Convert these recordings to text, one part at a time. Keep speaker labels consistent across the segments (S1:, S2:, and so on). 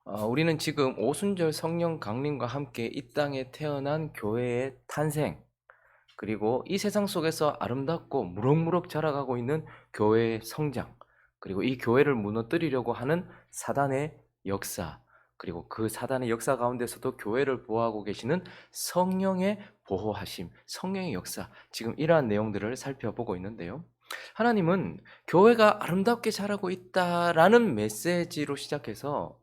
S1: 우리는 지금 오순절 성령 강림과 함께 이 땅에 태어난 교회의 탄생, 그리고 이 세상 속에서 아름답고 무럭무럭 자라가고 있는 교회의 성장, 그리고 이 교회를 무너뜨리려고 하는 사단의 역사, 그리고 그 사단의 역사 가운데서도 교회를 보호하고 계시는 성령의 보호하심, 성령의 역사, 지금 이러한 내용들을 살펴보고 있는데요. 하나님은 교회가 아름답게 자라고 있다라는 메시지로 시작해서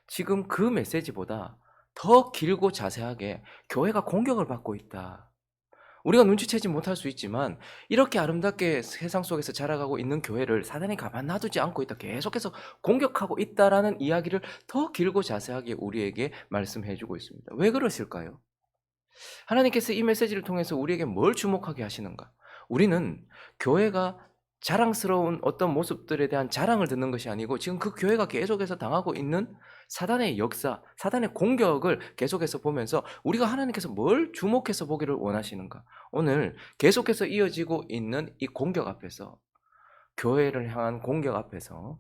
S1: 지금 그 메시지보다 더 길고 자세하게 교회가 공격을 받고 있다. 우리가 눈치채지 못할 수 있지만 이렇게 아름답게 세상 속에서 자라가고 있는 교회를 사단이 가만 놔두지 않고 있다. 계속해서 공격하고 있다라는 이야기를 더 길고 자세하게 우리에게 말씀해 주고 있습니다. 왜 그러실까요? 하나님께서 이 메시지를 통해서 우리에게 뭘 주목하게 하시는가? 우리는 교회가 자랑스러운 어떤 모습들에 대한 자랑을 듣는 것이 아니고 지금 그 교회가 계속해서 당하고 있는 사단의 역사, 사단의 공격을 계속해서 보면서 우리가 하나님께서 뭘 주목해서 보기를 원하시는가? 오늘 계속해서 이어지고 있는 이 공격 앞에서, 교회를 향한 공격 앞에서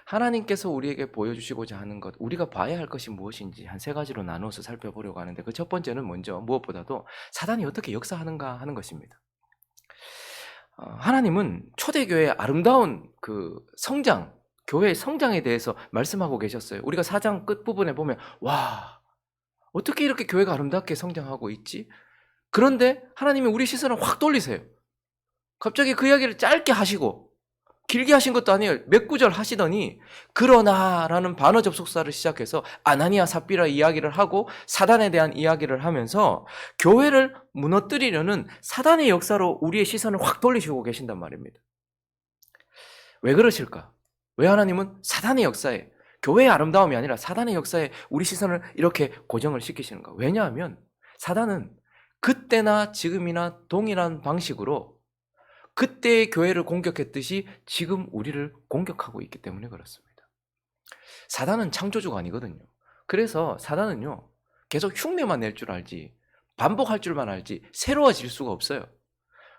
S1: 하나님께서 우리에게 보여주시고자 하는 것, 우리가 봐야 할 것이 무엇인지 한 세 가지로 나누어서 살펴보려고 하는데, 그 첫 번째는 먼저 무엇보다도 사단이 어떻게 역사하는가 하는 것입니다. 하나님은 초대교회의 아름다운 그 성장, 교회의 성장에 대해서 말씀하고 계셨어요. 우리가 4장 끝부분에 보면 와, 어떻게 이렇게 교회가 아름답게 성장하고 있지? 그런데 하나님이 우리 시선을 확 돌리세요. 갑자기 그 이야기를 짧게 하시고 길게 하신 것도 아니에요. 몇 구절 하시더니 그러나라는 반어 접속사를 시작해서 아나니아 삽비라 이야기를 하고 사단에 대한 이야기를 하면서 교회를 무너뜨리려는 사단의 역사로 우리의 시선을 확 돌리시고 계신단 말입니다. 왜 그러실까? 왜 하나님은 사단의 역사에, 교회의 아름다움이 아니라 사단의 역사에 우리 시선을 이렇게 고정을 시키시는가? 왜냐하면 사단은 그때나 지금이나 동일한 방식으로 그때의 교회를 공격했듯이 지금 우리를 공격하고 있기 때문에 그렇습니다. 사단은 창조주가 아니거든요. 그래서 사단은요, 계속 흉내만 낼 줄 알지, 반복할 줄만 알지 새로워질 수가 없어요.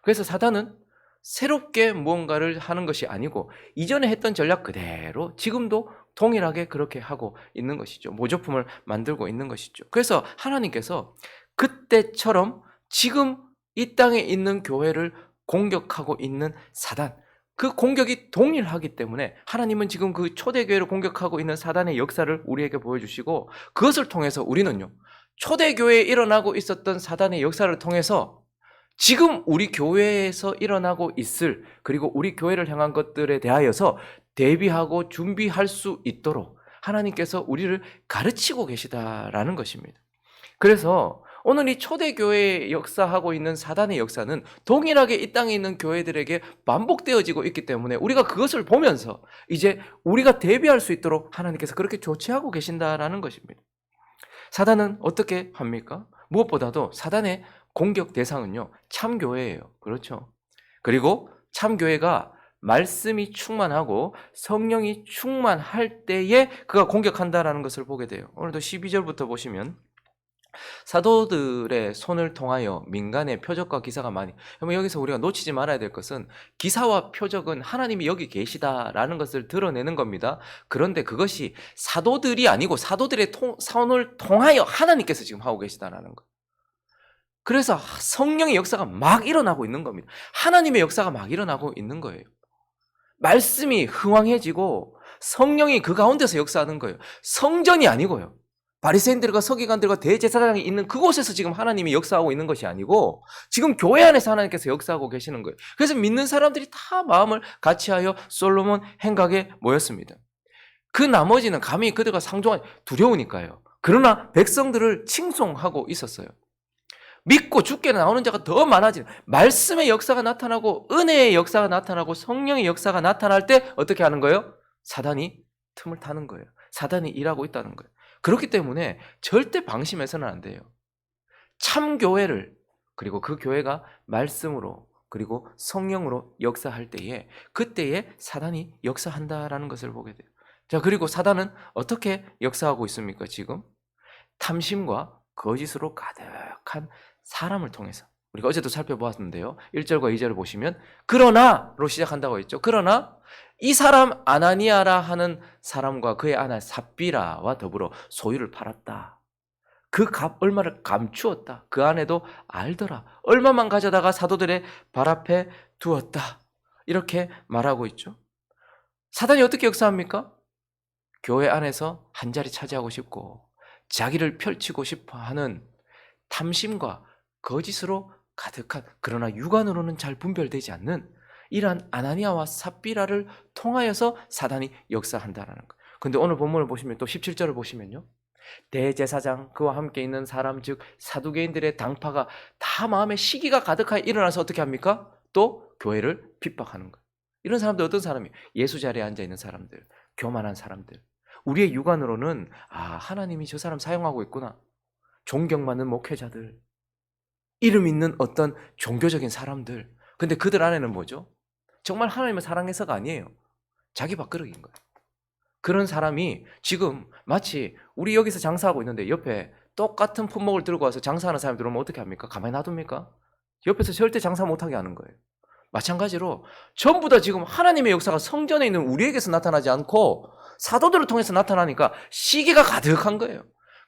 S1: 그래서 사단은 새롭게 무언가를 하는 것이 아니고 이전에 했던 전략 그대로 지금도 동일하게 그렇게 하고 있는 것이죠. 모조품을 만들고 있는 것이죠. 그래서 하나님께서 그때처럼 지금 이 땅에 있는 교회를 공격하고 있는 사단, 그 공격이 동일하기 때문에 하나님은 지금 그 초대교회를 공격하고 있는 사단의 역사를 우리에게 보여주시고, 그것을 통해서 우리는요, 초대교회에 일어나고 있었던 사단의 역사를 통해서 지금 우리 교회에서 일어나고 있을, 그리고 우리 교회를 향한 것들에 대하여서 대비하고 준비할 수 있도록 하나님께서 우리를 가르치고 계시다라는 것입니다. 그래서 오늘 이 초대교회에 역사하고 있는 사단의 역사는 동일하게 이 땅에 있는 교회들에게 반복되어지고 있기 때문에 우리가 그것을 보면서 이제 우리가 대비할 수 있도록 하나님께서 그렇게 조치하고 계신다라는 것입니다. 사단은 어떻게 합니까? 무엇보다도 사단의 공격 대상은요, 참교회예요. 그렇죠? 그리고 참교회가 말씀이 충만하고 성령이 충만할 때에 그가 공격한다라는 것을 보게 돼요. 오늘도 12절부터 보시면 사도들의 손을 통하여 민간의 표적과 기사가 많이, 여기서 우리가 놓치지 말아야 될 것은 기사와 표적은 하나님이 여기 계시다라는 것을 드러내는 겁니다. 그런데 그것이 사도들이 아니고 사도들의 손을 통하여 하나님께서 지금 하고 계시다라는 것. 그래서 성령의 역사가 막 일어나고 있는 겁니다. 하나님의 역사가 막 일어나고 있는 거예요. 말씀이 흥왕해지고 성령이 그 가운데서 역사하는 거예요. 성전이 아니고요. 바리새인들과 서기관들과 대제사장이 있는 그곳에서 지금 하나님이 역사하고 있는 것이 아니고 지금 교회 안에서 하나님께서 역사하고 계시는 거예요. 그래서 믿는 사람들이 다 마음을 같이하여 솔로몬 행각에 모였습니다. 그 나머지는 감히 그들과 상종하기 두려우니까요. 그러나 백성들을 칭송하고 있었어요. 믿고 죽게 나오는 자가 더 많아지는, 말씀의 역사가 나타나고 은혜의 역사가 나타나고 성령의 역사가 나타날 때 어떻게 하는 거예요? 사단이 틈을 타는 거예요. 사단이 일하고 있다는 거예요. 그렇기 때문에 절대 방심해서는 안 돼요. 참교회를, 그리고 그 교회가 말씀으로 그리고 성령으로 역사할 때에 그때에 사단이 역사한다라는 것을 보게 돼요. 자, 그리고 사단은 어떻게 역사하고 있습니까? 지금 탐심과 거짓으로 가득한 사람을 통해서, 우리가 어제도 살펴보았는데요. 1절과 2절을 보시면 그러나로 시작한다고 했죠. 그러나 이 사람 아나니아라 하는 사람과 그의 아내 삽비라와 더불어 소유를 팔았다. 그 값 얼마를 감추었다. 그 아내도 알더라. 얼마만 가져다가 사도들의 발 앞에 두었다. 이렇게 말하고 있죠. 사단이 어떻게 역사합니까? 교회 안에서 한 자리 차지하고 싶고 자기를 펼치고 싶어 하는 탐심과 거짓으로 가득한, 그러나 육안으로는 잘 분별되지 않는 이러한 아나니아와 삽비라를 통하여서 사단이 역사한다라는 것. 근데 오늘 본문을 보시면 또 17절을 보시면요. 대제사장 그와 함께 있는 사람 즉 사두개인들의 당파가 다 마음에 시기가 가득하여 일어나서 어떻게 합니까? 또 교회를 핍박하는 거예요. 이런 사람들 어떤 사람이에요? 예수 자리에 앉아 있는 사람들, 교만한 사람들. 우리의 육안으로는 하나님이 저 사람 사용하고 있구나. 존경받는 목회자들, 이름 있는 어떤 종교적인 사람들. 근데 그들 안에는 뭐죠? 정말 하나님을 사랑해서가 아니에요. 자기 밥그릇인 거예요. 그런 사람이 지금 마치 우리 여기서 장사하고 있는데 옆에 똑같은 품목을 들고 와서 장사하는 사람이 들어오면 어떻게 합니까? 가만히 놔둡니까? 옆에서 절대 장사 못하게 하는 거예요. 마찬가지로 전부 다 지금 하나님의 역사가 성전에 있는 우리에게서 나타나지 않고 사도들을 통해서 나타나니까 시기가 가득한 거예요.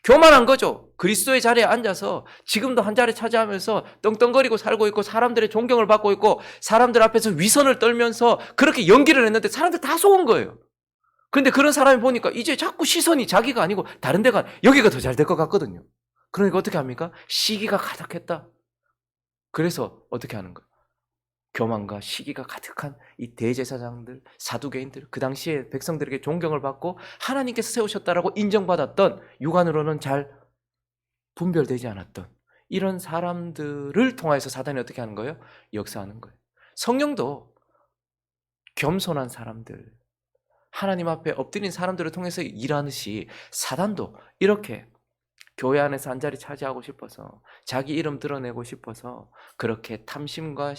S1: 교만한 거죠. 그리스도의 자리에 앉아서 지금도 한 자리 차지하면서 떵떵거리고 살고 있고 사람들의 존경을 받고 있고 사람들 앞에서 위선을 떨면서 그렇게 연기를 했는데 사람들 다 속은 거예요. 근데 그런 사람이 보니까 이제 자꾸 시선이 자기가 아니고 다른 데가, 여기가 더 잘 될 것 같거든요. 그러니까 어떻게 합니까? 시기가 가득했다. 그래서 어떻게 하는 거예요? 교만과 시기가 가득한 이 대제사장들, 사두개인들, 그 당시에 백성들에게 존경을 받고 하나님께서 세우셨다라고 인정받았던, 육안으로는 잘 분별되지 않았던 이런 사람들을 통해서 사단이 어떻게 하는 거예요? 역사하는 거예요. 성령도 겸손한 사람들, 하나님 앞에 엎드린 사람들을 통해서 일하듯이 사단도 이렇게 교회 안에서 한 자리 차지하고 싶어서 자기 이름 드러내고 싶어서 그렇게 탐심과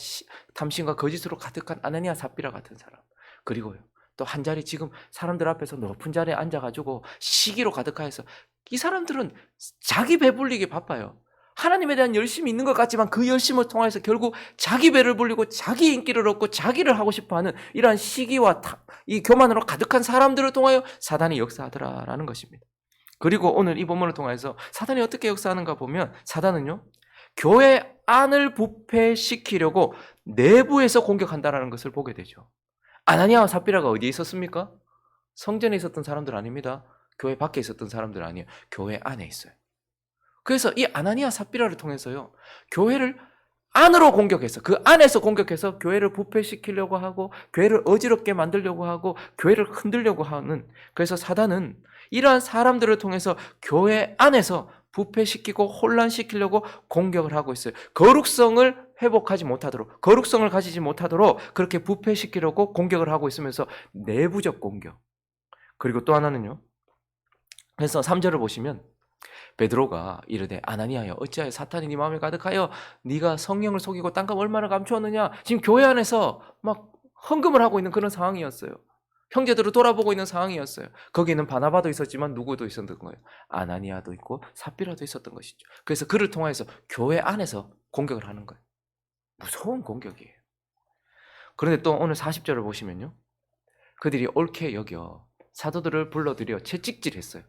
S1: 거짓으로 가득한 아나니아 삽비라 같은 사람, 그리고요 또 한 자리 지금 사람들 앞에서 높은 자리에 앉아가지고 시기로 가득하여서 이 사람들은 자기 배불리기 바빠요. 하나님에 대한 열심이 있는 것 같지만 그 열심을 통해서 결국 자기 배를 불리고 자기 인기를 얻고 자기를 하고 싶어하는 이러한 시기와 이 교만으로 가득한 사람들을 통하여 사단이 역사하더라라는 것입니다. 그리고 오늘 이 본문을 통해서 사단이 어떻게 역사하는가 보면 사단은요 교회 안을 부패시키려고 내부에서 공격한다는 것을 보게 되죠. 아나니아와 삽비라가 어디에 있었습니까? 성전에 있었던 사람들 아닙니다. 교회 밖에 있었던 사람들 아니에요. 교회 안에 있어요. 그래서 이 아나니아 삽비라를 통해서요 교회를 안으로 공격해서, 그 안에서 공격해서 교회를 부패시키려고 하고 교회를 어지럽게 만들려고 하고 교회를 흔들려고 하는, 그래서 사단은 이러한 사람들을 통해서 교회 안에서 부패시키고 혼란시키려고 공격을 하고 있어요. 거룩성을 회복하지 못하도록, 거룩성을 가지지 못하도록 그렇게 부패시키려고 공격을 하고 있으면서 내부적 공격. 그리고 또 하나는요, 그래서 3절을 보시면 베드로가 이르되 아나니아여 어찌하여 사탄이 네 마음에 가득하여 네가 성령을 속이고 땅값 얼마나 감추었느냐. 지금 교회 안에서 막 헌금을 하고 있는 그런 상황이었어요. 형제들을 돌아보고 있는 상황이었어요. 거기에는 바나바도 있었지만 누구도 있었던 거예요? 아나니아도 있고 삽비라도 있었던 것이죠. 그래서 그를 통해서 교회 안에서 공격을 하는 거예요. 무서운 공격이에요. 그런데 또 오늘 40절을 보시면요, 그들이 옳게 여겨 사도들을 불러들여 채찍질했어요.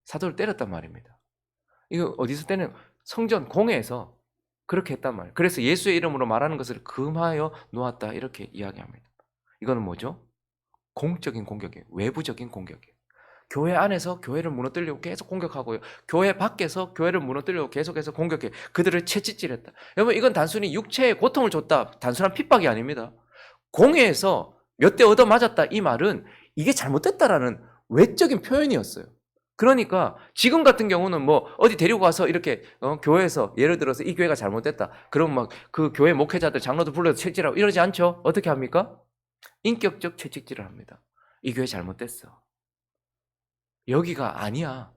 S1: 사도를 때렸단 말입니다. 이거 어디서 때는 성전 공회에서 그렇게 했단 말이에요. 그래서 예수의 이름으로 말하는 것을 금하여 놓았다 이렇게 이야기합니다. 이거는 뭐죠? 공적인 공격이에요. 외부적인 공격이에요. 교회 안에서 교회를 무너뜨리려고 계속 공격하고요. 교회 밖에서 교회를 무너뜨리려고 계속해서 공격해요. 그들을 채찍질했다. 여러분 이건 단순히 육체에 고통을 줬다, 단순한 핍박이 아닙니다. 공회에서 몇 대 얻어맞았다 이 말은 이게 잘못됐다라는 외적인 표현이었어요. 그러니까 지금 같은 경우는 뭐 어디 데리고 가서 이렇게 교회에서 예를 들어서 이 교회가 잘못됐다. 그럼 막 그 교회 목회자들 장로들 불러서 채찍질하고 이러지 않죠. 어떻게 합니까? 인격적 채찍질을 합니다. 이 교회 잘못됐어. 여기가 아니야.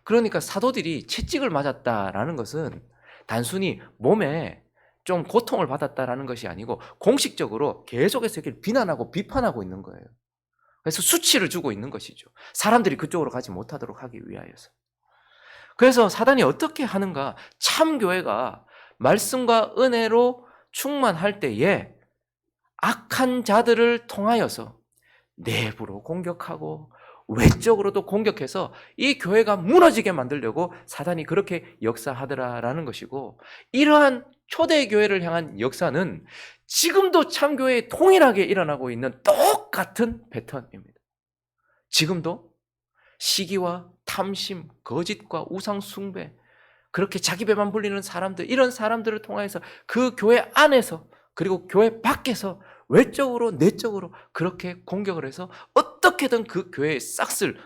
S1: 그러니까 사도들이 채찍을 맞았다라는 것은 단순히 몸에 좀 고통을 받았다라는 것이 아니고 공식적으로 계속해서 이렇게 비난하고 비판하고 있는 거예요. 그래서 수치를 주고 있는 것이죠. 사람들이 그쪽으로 가지 못하도록 하기 위하여서. 그래서 사단이 어떻게 하는가? 참 교회가 말씀과 은혜로 충만할 때에 악한 자들을 통하여서 내부로 공격하고 외적으로도 공격해서 이 교회가 무너지게 만들려고 사단이 그렇게 역사하더라라는 것이고, 이러한 초대교회를 향한 역사는 지금도 참교회에 동일하게 일어나고 있는 똑같은 패턴입니다. 지금도 시기와 탐심, 거짓과 우상 숭배, 그렇게 자기 배만 불리는 사람들, 이런 사람들을 통해서 그 교회 안에서 그리고 교회 밖에서 외적으로 내적으로 그렇게 공격을 해서 어떻게든 그 교회의 싹을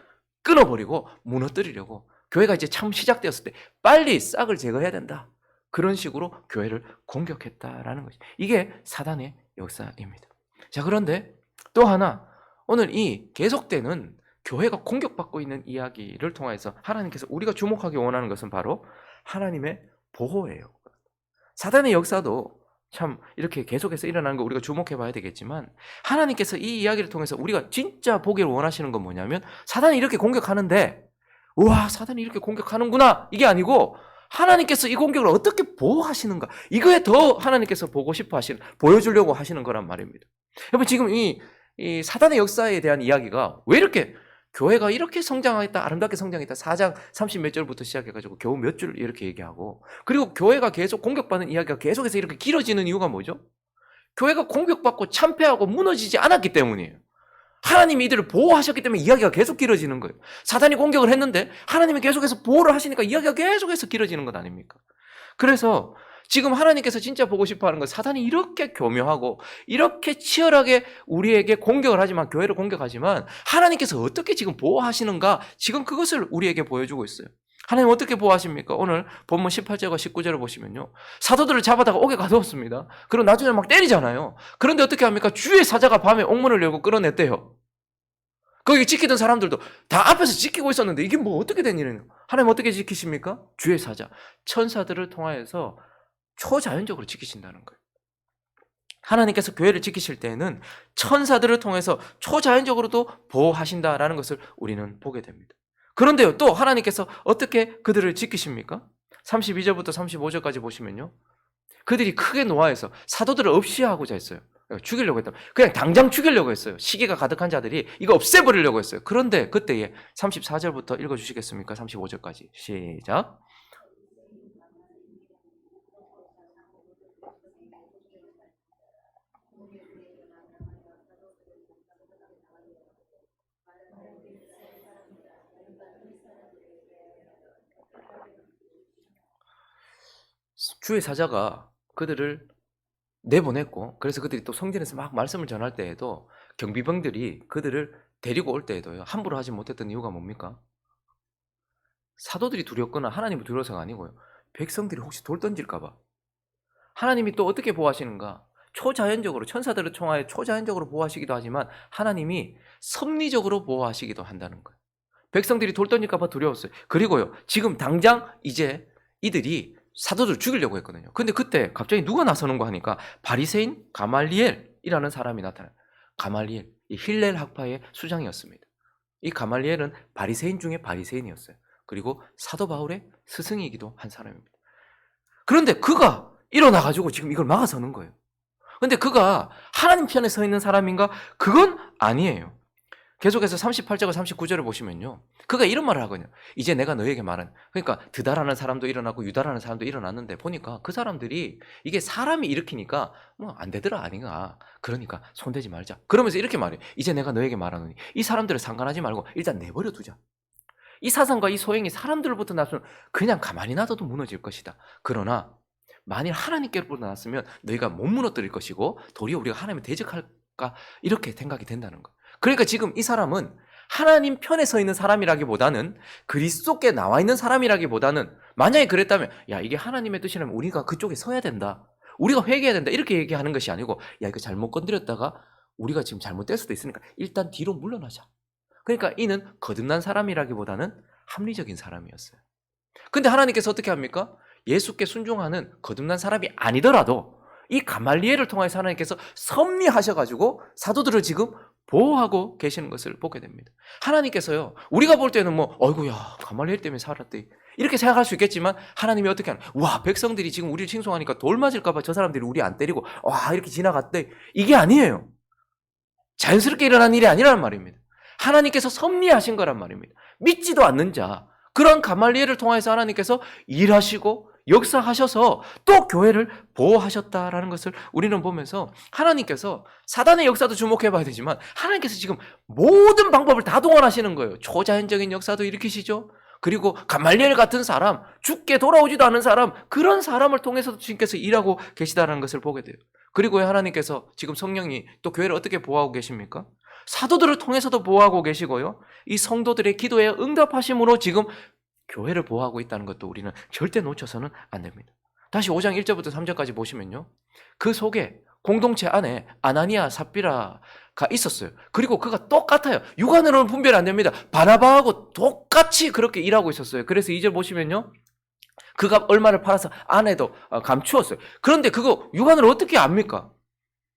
S1: 끊어버리고 무너뜨리려고, 교회가 이제 참 시작되었을 때 빨리 싹을 제거해야 된다, 그런 식으로 교회를 공격했다라는 것이, 이게 사단의 역사입니다. 자, 그런데 또 하나, 오늘 이 계속되는 교회가 공격받고 있는 이야기를 통해서 하나님께서 우리가 주목하기 원하는 것은 바로 하나님의 보호예요. 사단의 역사도 참 이렇게 계속해서 일어나는 거 우리가 주목해 봐야 되겠지만, 하나님께서 이 이야기를 통해서 우리가 진짜 보기를 원하시는 건 뭐냐면, 사단이 이렇게 공격하는데 우와, 사단이 이렇게 공격하는구나, 이게 아니고 하나님께서 이 공격을 어떻게 보호하시는가, 이거에 더 하나님께서 보고 싶어 하시는, 보여주려고 하시는 거란 말입니다. 여러분, 지금 이 사단의 역사에 대한 이야기가 왜 이렇게, 교회가 이렇게 성장하겠다, 아름답게 성장했다, 4장 30 몇 절부터 시작해가지고 겨우 몇 줄 이렇게 얘기하고, 그리고 교회가 계속 공격받는 이야기가 계속해서 이렇게 길어지는 이유가 뭐죠? 교회가 공격받고 참패하고 무너지지 않았기 때문이에요. 하나님이 이들을 보호하셨기 때문에 이야기가 계속 길어지는 거예요. 사단이 공격을 했는데 하나님이 계속해서 보호를 하시니까 이야기가 계속해서 길어지는 것 아닙니까? 그래서 지금 하나님께서 진짜 보고 싶어하는 건, 사단이 이렇게 교묘하고 이렇게 치열하게 우리에게 공격을 하지만, 교회를 공격하지만 하나님께서 어떻게 지금 보호하시는가, 지금 그것을 우리에게 보여주고 있어요. 하나님 어떻게 보호하십니까? 오늘 본문 18절과 19절을 보시면요, 사도들을 잡아다가 옥에 가두었습니다. 그리고 나중에 막 때리잖아요. 그런데 어떻게 합니까? 주의 사자가 밤에 옥문을 열고 끌어냈대요. 거기 지키던 사람들도 다 앞에서 지키고 있었는데 이게 뭐 어떻게 된 일이에요? 하나님 어떻게 지키십니까? 주의 사자, 천사들을 통하여서 초자연적으로 지키신다는 거예요. 하나님께서 교회를 지키실 때에는 천사들을 통해서 초자연적으로도 보호하신다라는 것을 우리는 보게 됩니다. 그런데요, 또 하나님께서 어떻게 그들을 지키십니까? 32절부터 35절까지 보시면요, 그들이 크게 노하여서 사도들을 없이하고자 했어요. 죽이려고 했다. 그냥 당장 죽이려고 했어요. 시기가 가득한 자들이 이거 없애버리려고 했어요. 그런데 그때에 34절부터 읽어주시겠습니까? 35절까지 시작. 주의 사자가 그들을 내보냈고, 그래서 그들이 또 성전에서 막 말씀을 전할 때에도 경비병들이 그들을 데리고 올 때에도요, 함부로 하지 못했던 이유가 뭡니까? 사도들이 두렵거나 하나님을 두려워서가 아니고요, 백성들이 혹시 돌 던질까 봐. 하나님이 또 어떻게 보호하시는가? 초자연적으로, 천사들을 통하여 초자연적으로 보호하시기도 하지만 하나님이 섭리적으로 보호하시기도 한다는 거예요. 백성들이 돌 던질까 봐 두려웠어요. 그리고요, 지금 당장 이제 이들이 사도들을 죽이려고 했거든요. 근데 그때 갑자기 누가 나서는가 하니까 바리새인 가말리엘이라는 사람이 나타나요. 가말리엘, 이 힐렐 학파의 수장이었습니다. 이 가말리엘은 바리새인 중에 바리새인이었어요. 그리고 사도 바울의 스승이기도 한 사람입니다. 그런데 그가 일어나가지고 지금 이걸 막아서는 거예요. 근데 그가 하나님 편에 서 있는 사람인가? 그건 아니에요. 계속해서 38절과 39절을 보시면요, 그가 이런 말을 하거든요. 이제 내가 너에게 말한, 그러니까 드다라는 사람도 일어나고 유다라는 사람도 일어났는데 보니까 그 사람들이 이게 사람이 일으키니까 뭐 안 되더라 아닌가, 그러니까 손대지 말자, 그러면서 이렇게 말해요. 이제 내가 너에게 말하노니 이 사람들을 상관하지 말고 일단 내버려 두자. 이 사상과 이 소행이 사람들로부터 났으면 그냥 가만히 놔둬도 무너질 것이다. 그러나 만일 하나님께로부터 났으면 너희가 못 무너뜨릴 것이고 도리어 우리가 하나님을 대적할까, 이렇게 생각이 된다는 거예요. 그러니까 지금 이 사람은 하나님 편에 서 있는 사람이라기보다는, 그리스도께 나와 있는 사람이라기보다는, 만약에 그랬다면 야, 이게 하나님의 뜻이라면 우리가 그쪽에 서야 된다, 우리가 회개해야 된다, 이렇게 얘기하는 것이 아니고, 야, 이거 잘못 건드렸다가 우리가 지금 잘못될 수도 있으니까 일단 뒤로 물러나자. 그러니까 이는 거듭난 사람이라기보다는 합리적인 사람이었어요. 근데 하나님께서 어떻게 합니까? 예수께 순종하는 거듭난 사람이 아니더라도 이 가말리엘을 통해서 하나님께서 섭리하셔가지고 사도들을 지금 보호하고 계시는 것을 보게 됩니다. 하나님께서요, 우리가 볼 때는 뭐, 어이구야, 가말리엘 때문에 살았대. 이렇게 생각할 수 있겠지만, 하나님이 어떻게 하나, 와, 백성들이 지금 우리를 칭송하니까 돌 맞을까봐 저 사람들이 우리 안 때리고, 와, 이렇게 지나갔대. 이게 아니에요. 자연스럽게 일어난 일이 아니란 말입니다. 하나님께서 섭리하신 거란 말입니다. 믿지도 않는 자, 그런 가말리엘을 통해서 하나님께서 일하시고 역사하셔서 또 교회를 보호하셨다라는 것을 우리는 보면서 하나님께서 사단의 역사도 주목해 봐야 되지만 하나님께서 지금 모든 방법을 다 동원하시는 거예요. 초자연적인 역사도 일으키시죠. 그리고 가말리엘 같은 사람, 죽게 돌아오지도 않은 사람, 그런 사람을 통해서도 주님께서 일하고 계시다는 것을 보게 돼요. 그리고 하나님께서 지금 성령이 또 교회를 어떻게 보호하고 계십니까? 사도들을 통해서도 보호하고 계시고요. 이 성도들의 기도에 응답하심으로 지금 교회를 보호하고 있다는 것도 우리는 절대 놓쳐서는 안 됩니다. 다시 5장 1절부터 3절까지 보시면요. 그 속에 공동체 안에 아나니아, 삽비라가 있었어요. 그리고 그가 똑같아요. 육안으로는 분별이 안 됩니다. 바나바하고 똑같이 그렇게 일하고 있었어요. 그래서 2절 보시면요. 그가 얼마를 팔아서 아내도 감추었어요. 그런데 그거 육안으로 어떻게 압니까?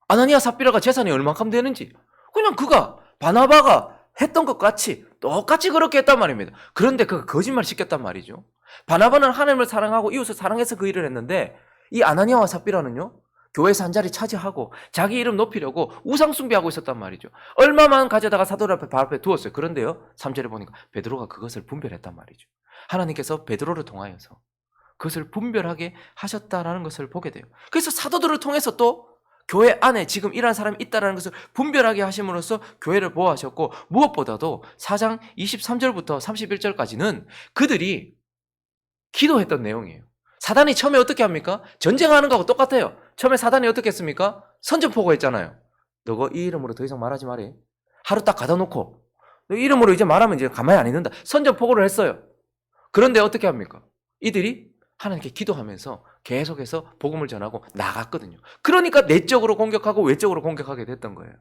S1: 아나니아, 삽비라가 재산이 얼마큼 되는지. 그냥 그가 바나바가 했던 것 같이 똑같이 그렇게 했단 말입니다. 그런데 그가 거짓말 시켰단 말이죠. 바나바는 하나님을 사랑하고 이웃을 사랑해서 그 일을 했는데 이 아나니아와 삽비라는요. 교회에서 한 자리 차지하고 자기 이름 높이려고 우상 숭배하고 있었단 말이죠. 얼마만 가져다가 사도들 앞에 발 앞에 두었어요. 그런데요. 3절에 보니까 베드로가 그것을 분별했단 말이죠. 하나님께서 베드로를 통하여서 그것을 분별하게 하셨다라는 것을 보게 돼요. 그래서 사도들을 통해서 또 교회 안에 지금 이런 사람이 있다는 것을 분별하게 하심으로써 교회를 보호하셨고 무엇보다도 4장 23절부터 31절까지는 그들이 기도했던 내용이에요. 사단이 처음에 어떻게 합니까? 전쟁하는 거하고 똑같아요. 처음에 사단이 어떻게 했습니까? 선전포고 했잖아요. 너가 이 이름으로 더 이상 말하지 말이. 하루 딱 가다 놓고 너 이름으로 이제 말하면 이제 가만히 안 있는다. 선전포고를 했어요. 그런데 어떻게 합니까? 이들이 하나님께 기도하면서 계속해서 복음을 전하고 나갔거든요. 그러니까 내적으로 공격하고 외적으로 공격하게 됐던 거예요.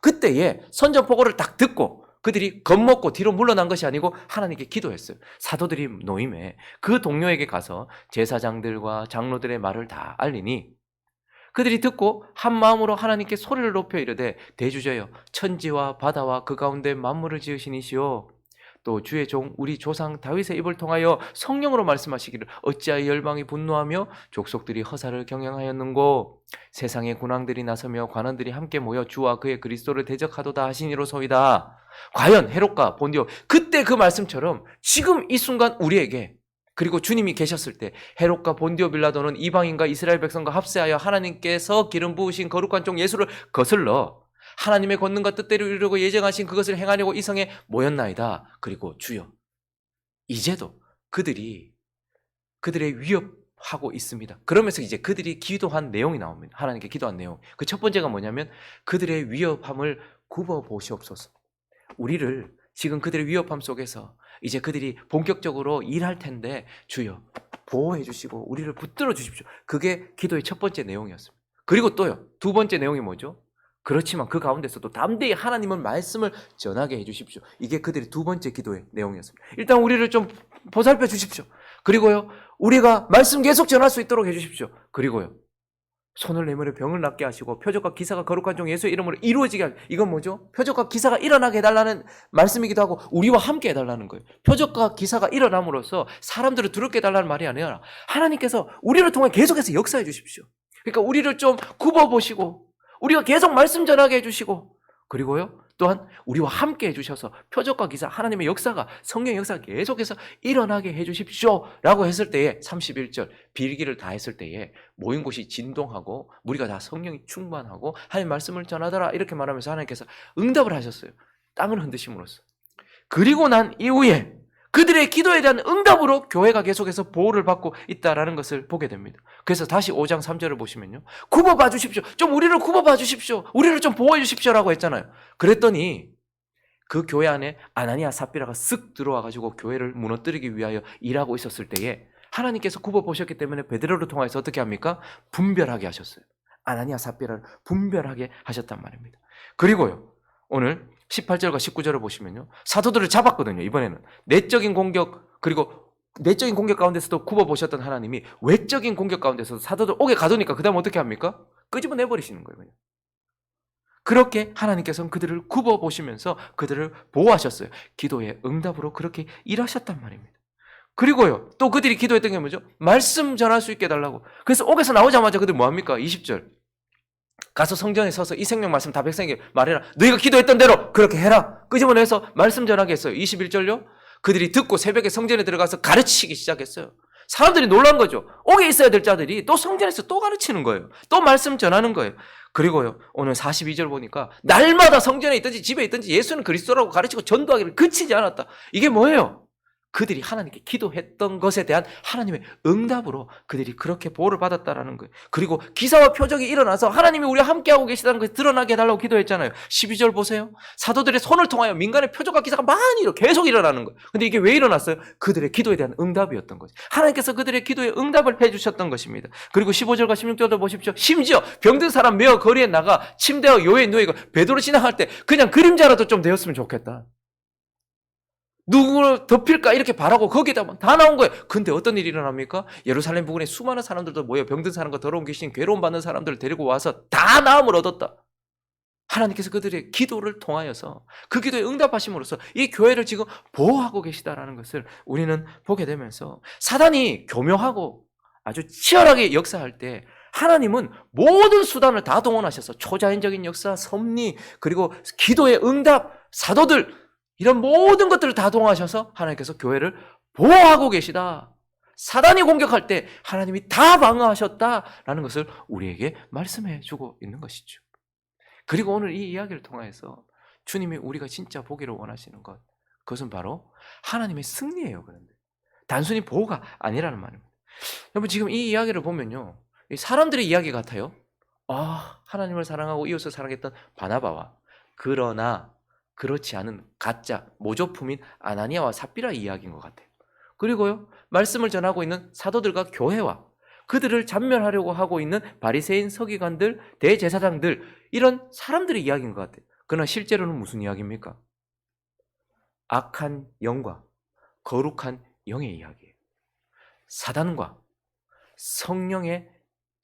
S1: 그때에 선전포고를 딱 듣고 그들이 겁먹고 뒤로 물러난 것이 아니고 하나님께 기도했어요. 사도들이 노임에 그 동료에게 가서 제사장들과 장로들의 말을 다 알리니 그들이 듣고 한 마음으로 하나님께 소리를 높여 이르되 대주저여 천지와 바다와 그 가운데 만물을 지으신 이시오 또 주의 종 우리 조상 다윗의 입을 통하여 성령으로 말씀하시기를 어찌하여 열방이 분노하며 족속들이 허사를 경영하였는고 세상의 군왕들이 나서며 관원들이 함께 모여 주와 그의 그리스도를 대적하도다 하시니로소이다. 과연 헤롯과 본디오 그때 그 말씀처럼 지금 이 순간 우리에게 그리고 주님이 계셨을 때 헤롯과 본디오 빌라도는 이방인과 이스라엘 백성과 합세하여 하나님께서 기름 부으신 거룩한 종 예수를 거슬러 하나님의 권능과 뜻대로 이루려고 예정하신 그것을 행하려고 이 성에 모였나이다. 그리고 주여 이제도 그들의 위협하고 있습니다. 그러면서 이제 그들이 기도한 내용이 나옵니다. 하나님께 기도한 내용. 그 첫 번째가 뭐냐면 그들의 위협함을 굽어 보시옵소서. 우리를 지금 그들의 위협함 속에서 이제 그들이 본격적으로 일할 텐데 주여 보호해 주시고 우리를 붙들어 주십시오. 그게 기도의 첫 번째 내용이었습니다. 그리고 또요. 두 번째 내용이 뭐죠? 그렇지만 그 가운데서도 담대히 하나님의 말씀을 전하게 해주십시오. 이게 그들의 두 번째 기도의 내용이었습니다. 일단 우리를 좀 보살펴 주십시오. 그리고요, 우리가 말씀 계속 전할 수 있도록 해주십시오. 그리고요, 손을 내밀어 병을 낫게 하시고 표적과 기사가 거룩한 종 예수의 이름으로 이루어지게 하시고 이건 뭐죠? 표적과 기사가 일어나게 해달라는 말씀이기도 하고 우리와 함께 해달라는 거예요. 표적과 기사가 일어남으로써 사람들을 두렵게 해달라는 말이 아니라 하나님께서 우리를 통해 계속해서 역사해 주십시오. 그러니까 우리를 좀 굽어보시고 우리가 계속 말씀 전하게 해주시고 그리고요 또한 우리와 함께 해주셔서 표적과 기사 하나님의 역사가 성령의 역사가 계속해서 일어나게 해주십시오 라고 했을 때에 31절 빌기를 다 했을 때에 모인 곳이 진동하고 우리가 다 성령이 충만하고 하나님의 말씀을 전하더라 이렇게 말하면서 하나님께서 응답을 하셨어요. 땅을 흔드심으로써. 그리고 난 이후에 그들의 기도에 대한 응답으로 교회가 계속해서 보호를 받고 있다는 것을 보게 됩니다. 그래서 다시 5장 3절을 보시면요. 굽어봐 주십시오. 좀 우리를 굽어봐 주십시오. 우리를 좀 보호해 주십시오 라고 했잖아요. 그랬더니 그 교회 안에 아나니아 삽비라가 쓱 들어와가지고 교회를 무너뜨리기 위하여 일하고 있었을 때에 하나님께서 굽어보셨기 때문에 베드로를 통해서 어떻게 합니까? 분별하게 하셨어요. 아나니아 삽비라를 분별하게 하셨단 말입니다. 그리고요. 오늘 18절과 19절을 보시면요. 사도들을 잡았거든요. 이번에는 내적인 공격 그리고 내적인 공격 가운데서도 굽어보셨던 하나님이 외적인 공격 가운데서 사도들 옥에 가두니까 그 다음 어떻게 합니까? 끄집어내버리시는 거예요. 그냥. 그렇게 하나님께서는 그들을 굽어보시면서 그들을 보호하셨어요. 기도의 응답으로 그렇게 일하셨단 말입니다. 그리고요, 또 그들이 기도했던 게 뭐죠? 말씀 전할 수 있게 해달라고. 그래서 옥에서 나오자마자 그들이 뭐합니까? 20절. 가서 성전에 서서 이 생명 말씀 다 백성에게 말해라. 너희가 기도했던 대로 그렇게 해라. 끄집어내서 말씀 전하게 했어요. 21절요. 그들이 듣고 새벽에 성전에 들어가서 가르치기 시작했어요. 사람들이 놀란 거죠. 옥에 있어야 될 자들이 또 성전에서 또 가르치는 거예요. 또 말씀 전하는 거예요. 그리고요, 오늘 42절 보니까 날마다 성전에 있든지 집에 있든지 예수는 그리스도라고 가르치고 전도하기를 그치지 않았다. 이게 뭐예요? 그들이 하나님께 기도했던 것에 대한 하나님의 응답으로 그들이 그렇게 보호를 받았다라는 거예요. 그리고 기사와 표적이 일어나서 하나님이 우리와 함께하고 계시다는 것을 드러나게 해달라고 기도했잖아요. 12절 보세요. 사도들의 손을 통하여 민간의 표적과 기사가 많이 계속 일어나는 거예요. 근데 이게 왜 일어났어요? 그들의 기도에 대한 응답이었던 거죠. 하나님께서 그들의 기도에 응답을 해주셨던 것입니다. 그리고 15절과 16절도 보십시오. 심지어 병든 사람 메어 거리에 나가 침대와 요에 누워있고 베드로 지나갈 때 그냥 그림자라도 좀 되었으면 좋겠다. 누구를 덮일까 이렇게 바라고 거기다 다 나온 거예요. 근데 어떤 일이 일어납니까? 예루살렘 부근에 수많은 사람들도 모여 병든 사람과 더러운 귀신, 괴로움 받는 사람들을 데리고 와서 다 나음을 얻었다. 하나님께서 그들의 기도를 통하여서 그 기도에 응답하심으로써 이 교회를 지금 보호하고 계시다라는 것을 우리는 보게 되면서, 사단이 교묘하고 아주 치열하게 역사할 때 하나님은 모든 수단을 다 동원하셔서 초자연적인 역사, 섭리, 그리고 기도의 응답, 사도들, 이런 모든 것들을 다 동원하셔서 하나님께서 교회를 보호하고 계시다. 사단이 공격할 때 하나님이 다 방어하셨다라는 것을 우리에게 말씀해 주고 있는 것이죠. 그리고 오늘 이 이야기를 통해서 주님이 우리가 진짜 보기를 원하시는 것, 그것은 바로 하나님의 승리예요. 그런데 단순히 보호가 아니라는 말입니다. 여러분, 지금 이 이야기를 보면요, 사람들의 이야기 같아요. 하나님을 사랑하고 이웃을 사랑했던 바나바와, 그러나 그렇지 않은 가짜 모조품인 아나니아와 삽비라의 이야기인 것 같아요. 그리고요, 말씀을 전하고 있는 사도들과 교회와 그들을 잔멸하려고 하고 있는 바리새인, 서기관들, 대제사장들, 이런 사람들의 이야기인 것 같아요. 그러나 실제로는 무슨 이야기입니까? 악한 영과 거룩한 영의 이야기예요. 사단과 성령의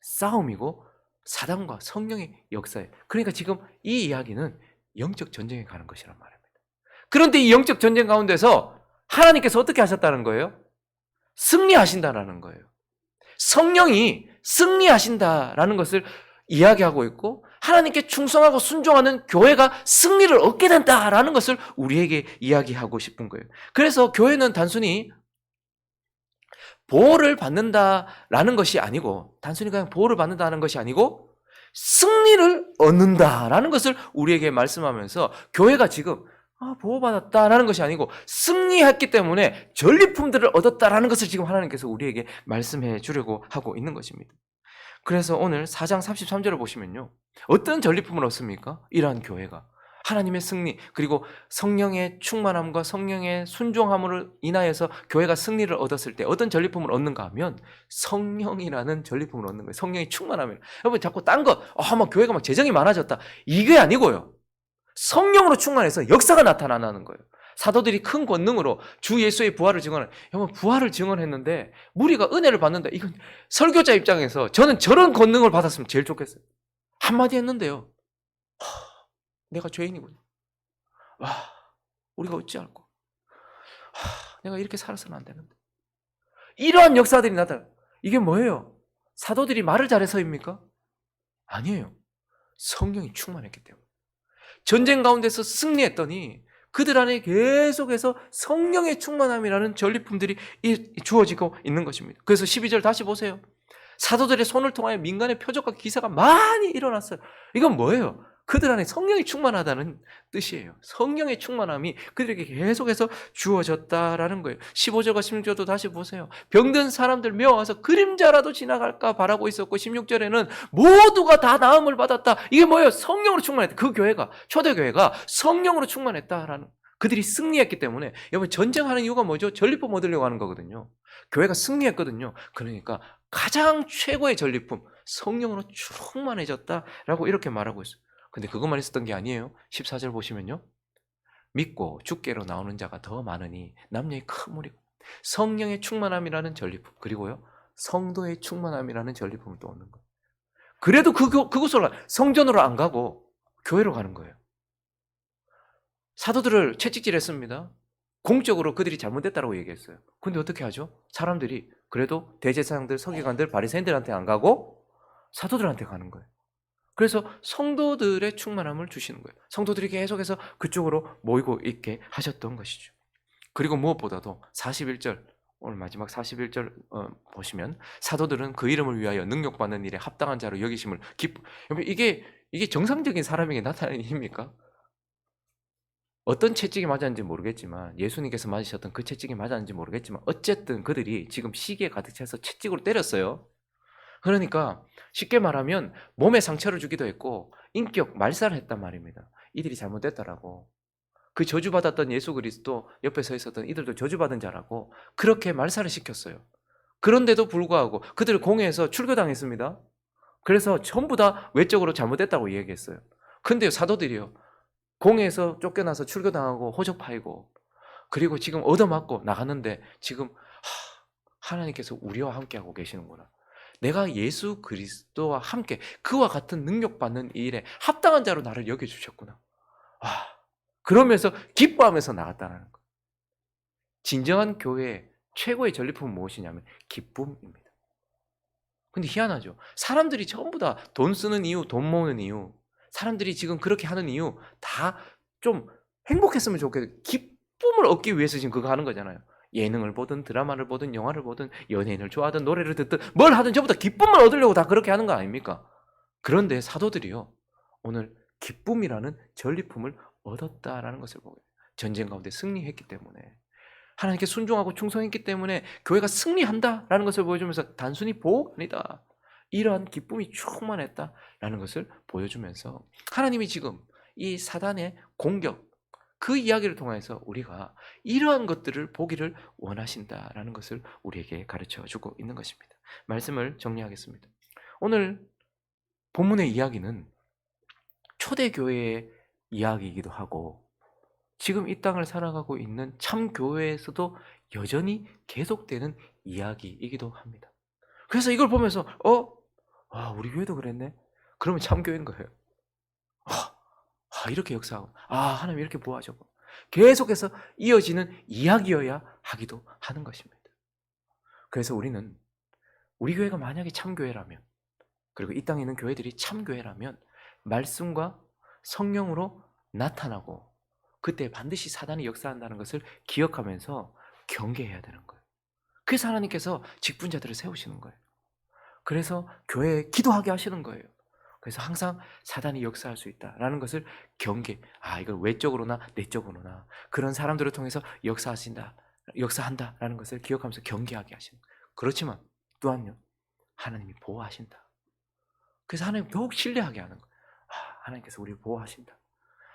S1: 싸움이고 사단과 성령의 역사예요. 그러니까 지금 이 이야기는 영적 전쟁에 가는 것이란 말입니다. 그런데 이 영적 전쟁 가운데서 하나님께서 어떻게 하셨다는 거예요? 승리하신다라는 거예요. 성령이 승리하신다라는 것을 이야기하고 있고, 하나님께 충성하고 순종하는 교회가 승리를 얻게 된다라는 것을 우리에게 이야기하고 싶은 거예요. 그래서 교회는 단순히 보호를 받는다라는 것이 아니고, 단순히 그냥 보호를 받는다는 것이 아니고 승리를 얻는다라는 것을 우리에게 말씀하면서, 교회가 지금 보호받았다라는 것이 아니고 승리했기 때문에 전리품들을 얻었다라는 것을 지금 하나님께서 우리에게 말씀해 주려고 하고 있는 것입니다. 그래서 오늘 4장 33절을 보시면요, 어떤 전리품을 얻습니까? 이러한 교회가 하나님의 승리, 그리고 성령의 충만함과 성령의 순종함으로 인하여서 교회가 승리를 얻었을 때 어떤 전리품을 얻는가 하면 성령이라는 전리품을 얻는 거예요. 성령의 충만함을. 여러분, 자꾸 딴 거, 막 교회가 막 재정이 많아졌다, 이게 아니고요, 성령으로 충만해서 역사가 나타나는 거예요. 사도들이 큰 권능으로 주 예수의 부활을 증언해. 여러분, 부활을 증언했는데 무리가 은혜를 받는다. 이건 설교자 입장에서 저는 저런 권능을 받았으면 제일 좋겠어요. 한마디 했는데요, 내가 죄인이군요. 우리가 어찌할꼬. 내가 이렇게 살아서는 안 되는데. 이러한 역사들이 나타나. 이게 뭐예요? 사도들이 말을 잘해서입니까? 아니에요. 성령이 충만했기 때문에. 전쟁 가운데서 승리했더니 그들 안에 계속해서 성령의 충만함이라는 전리품들이 주어지고 있는 것입니다. 그래서 12절 다시 보세요. 사도들의 손을 통하여 민간의 표적과 기사가 많이 일어났어요. 이건 뭐예요? 그들 안에 성령이 충만하다는 뜻이에요. 성령의 충만함이 그들에게 계속해서 주어졌다라는 거예요. 15절과 16절도 다시 보세요. 병든 사람들 메어와서 그림자라도 지나갈까 바라고 있었고, 16절에는 모두가 다 나음을 받았다. 이게 뭐예요? 성령으로 충만했다. 그 교회가, 초대교회가 성령으로 충만했다라는, 그들이 승리했기 때문에. 여러분, 전쟁하는 이유가 뭐죠? 전리품 얻으려고 하는 거거든요. 교회가 승리했거든요. 그러니까 가장 최고의 전리품, 성령으로 충만해졌다라고 이렇게 말하고 있어요. 근데 그것만 있었던 게 아니에요. 14절 보시면요, 믿고 주께로 나오는 자가 더 많으니 남녀의 큰 무리가. 성령의 충만함이라는 전리품, 그리고요 성도의 충만함이라는 전리품을 또 얻는 거예요. 그래도 그곳으로 성전으로 안 가고 교회로 가는 거예요. 사도들을 채찍질했습니다. 공적으로 그들이 잘못됐다라고 얘기했어요. 근데 어떻게 하죠? 사람들이 그래도 대제사장들, 서기관들, 바리새인들한테 안 가고 사도들한테 가는 거예요. 그래서 성도들의 충만함을 주시는 거예요. 성도들이 계속해서 그쪽으로 모이고 있게 하셨던 것이죠. 그리고 무엇보다도 41절, 오늘 마지막 41절 보시면 사도들은 그 이름을 위하여 능력받는 일에 합당한 자로 여기심을 여러분, 이게 정상적인 사람에게 나타나는 일입니까? 어떤 채찍이 맞았는지 모르겠지만, 예수님께서 맞으셨던 그 채찍이 맞았는지 모르겠지만, 어쨌든 그들이 지금 시기에 가득 차서 채찍으로 때렸어요. 그러니까 쉽게 말하면 몸에 상처를 주기도 했고 인격 말살을 했단 말입니다. 이들이 잘못됐다라고. 그 저주받았던 예수 그리스도 옆에 서 있었던 이들도 저주받은 자라고 그렇게 말살을 시켰어요. 그런데도 불구하고 그들을 공회에서 출교당했습니다. 그래서 전부 다 외적으로 잘못됐다고 얘기했어요. 근데 사도들이요, 공회에서 쫓겨나서 출교당하고 호적 파이고 그리고 지금 얻어맞고 나가는데 지금 하나님께서 우리와 함께하고 계시는구나. 내가 예수 그리스도와 함께 그와 같은 능력받는 이 일에 합당한 자로 나를 여겨주셨구나. 그러면서 기뻐하면서 나갔다는 거예요. 진정한 교회의 최고의 전리품은 무엇이냐면 기쁨입니다. 근데 희한하죠. 사람들이 전부 다 돈 쓰는 이유, 돈 모으는 이유, 사람들이 지금 그렇게 하는 이유 다 좀 행복했으면 좋겠어요. 기쁨을 얻기 위해서 지금 그거 하는 거잖아요. 예능을 보든 드라마를 보든 영화를 보든 연예인을 좋아하든 노래를 듣든 뭘 하든 전부 다 기쁨을 얻으려고 다 그렇게 하는 거 아닙니까? 그런데 사도들이요, 오늘 기쁨이라는 전리품을 얻었다라는 것을 보고 전쟁 가운데 승리했기 때문에, 하나님께 순종하고 충성했기 때문에 교회가 승리한다라는 것을 보여주면서 단순히 복이 아니다, 이러한 기쁨이 충만했다라는 것을 보여주면서 하나님이 지금 이 사단의 공격, 그 이야기를 통해서 우리가 이러한 것들을 보기를 원하신다라는 것을 우리에게 가르쳐주고 있는 것입니다. 말씀을 정리하겠습니다. 오늘 본문의 이야기는 초대교회의 이야기이기도 하고 지금 이 땅을 살아가고 있는 참교회에서도 여전히 계속되는 이야기이기도 합니다. 그래서 이걸 보면서 우리 교회도 그랬네? 그러면 참교회인 거예요. 이렇게 역사하고 하나님 이렇게 보호하셨고 계속해서 이어지는 이야기여야 하기도 하는 것입니다. 그래서 우리는 우리 교회가 만약에 참교회라면, 그리고 이 땅에 있는 교회들이 참교회라면 말씀과 성령으로 나타나고 그때 반드시 사단이 역사한다는 것을 기억하면서 경계해야 되는 거예요. 그래서 하나님께서 직분자들을 세우시는 거예요. 그래서 교회에 기도하게 하시는 거예요. 그래서 항상 사단이 역사할 수 있다라는 것을 이걸 외적으로나 내적으로나 그런 사람들을 통해서 역사한다라는 것을 기억하면서 경계하게 하시는 거예요. 그렇지만 또한요, 하나님이 보호하신다. 그래서 하나님 더욱 신뢰하게 하는 거예요. 하나님께서 우리를 보호하신다.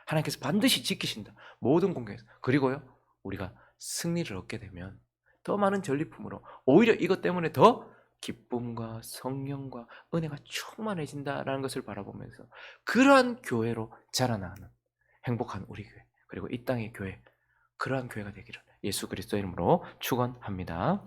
S1: 하나님께서 반드시 지키신다. 모든 공격에서. 그리고요, 우리가 승리를 얻게 되면 더 많은 전리품으로 오히려 이것 때문에 더 기쁨과 성령과 은혜가 충만해진다라는 것을 바라보면서 그러한 교회로 자라나는 행복한 우리 교회, 그리고 이 땅의 교회, 그러한 교회가 되기를 예수 그리스도의 이름으로 축원합니다.